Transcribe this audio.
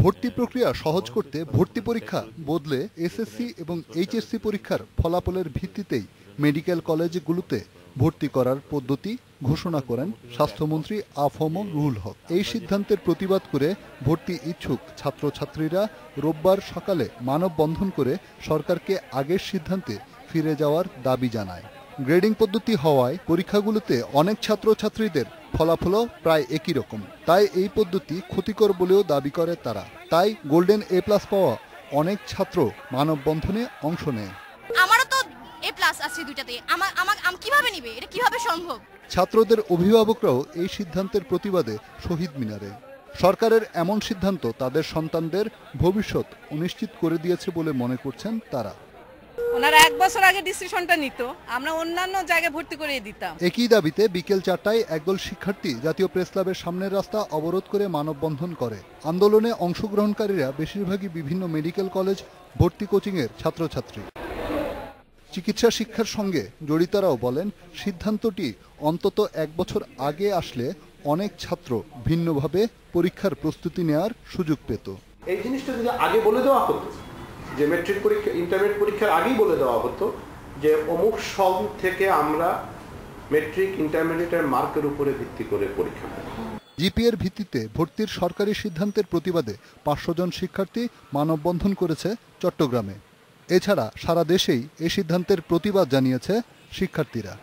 ভর্তি প্রক্রিয়া সহজ করতে ভর্তি পরীক্ষা বদলে এসএসসি এবং এইচএসসি পরীক্ষার ফলাফলের ভিত্তিতেই মেডিকেল কলেজগুলোতে ভর্তি করার পদ্ধতি ঘোষণা করেন স্বাস্থ্যমন্ত্রী আ.ফ.ম. রুহুল হক। এই সিদ্ধান্তের প্রতিবাদ করে ভর্তি ইচ্ছুক ছাত্রছাত্রীরা রোববার সকালে মানববন্ধন করে সরকারকে আগের সিদ্ধান্তে ফিরে যাওয়ার দাবি জানায়। গ্রেডিং পদ্ধতি হওয়ায় পরীক্ষাগুলোতে অনেক ছাত্রছাত্রীদের ফলাফলও প্রায় একই রকম, তাই এই পদ্ধতি ক্ষতিকর বলেও দাবি করে তারা। তাই গোল্ডেন এ+ পাওয়া অনেক ছাত্র মানববন্ধনে অংশ নেয়। আমারও তো এ+ আছে দুইটাতে, কিভাবে নিবে? এটা কিভাবে সম্ভব? ছাত্রদের অভিভাবকরাও এই সিদ্ধান্তের প্রতিবাদে শহীদ মিনারে। সরকারের এমন সিদ্ধান্ত তাদের সন্তানদের ভবিষ্যৎ অনিশ্চিত করে দিয়েছে বলে মনে করছেন তারা। ওনারা 1 বছর আগে ডিসিশনটা নিত, আমরা অন্যান্য জায়গায় ভর্তি করে দিতাম। একই দাবিতে বিকেল 4টায় একদল শিক্ষার্থী জাতীয় প্রেস ক্লাবের সামনের রাস্তা অবরোধ করে মানববন্ধন করে। আন্দোলনে অংশগ্রহণকারীরা বেশিরভাগই বিভিন্ন মেডিকেল কলেজ ভর্তি কোচিংয়ের ছাত্রছাত্রী। চিকিৎসা শিক্ষার সঙ্গে জড়িতরাও বলেন, সিদ্ধান্তটি অন্তত 1 বছর আগে আসলে অনেক ছাত্র ভিন্নভাবে পরীক্ষার প্রস্তুতি নেওয়ার সুযোগ পেত। এই জিনিসটা যদি আগে বলে দেওয়া হতো, যে মেট্রিক পরীক্ষা ইন্টারমিডিয়েট পরীক্ষার আগেই বলে দেওয়া হতো যে অমুক সন থেকে আমরা মেট্রিক ইন্টারমিডিয়েটের মার্কের উপরে ভিত্তি করে পরীক্ষা নেব। জিপিএর ভিত্তিতে ভর্তির সরকারি সিদ্ধান্তের প্রতিবাদে 500 জন শিক্ষার্থী মানববন্ধন করেছে চট্টগ্রামে। এছাড়া সারা দেশেই এই সিদ্ধান্তের প্রতিবাদ জানিয়েছে শিক্ষার্থীরা।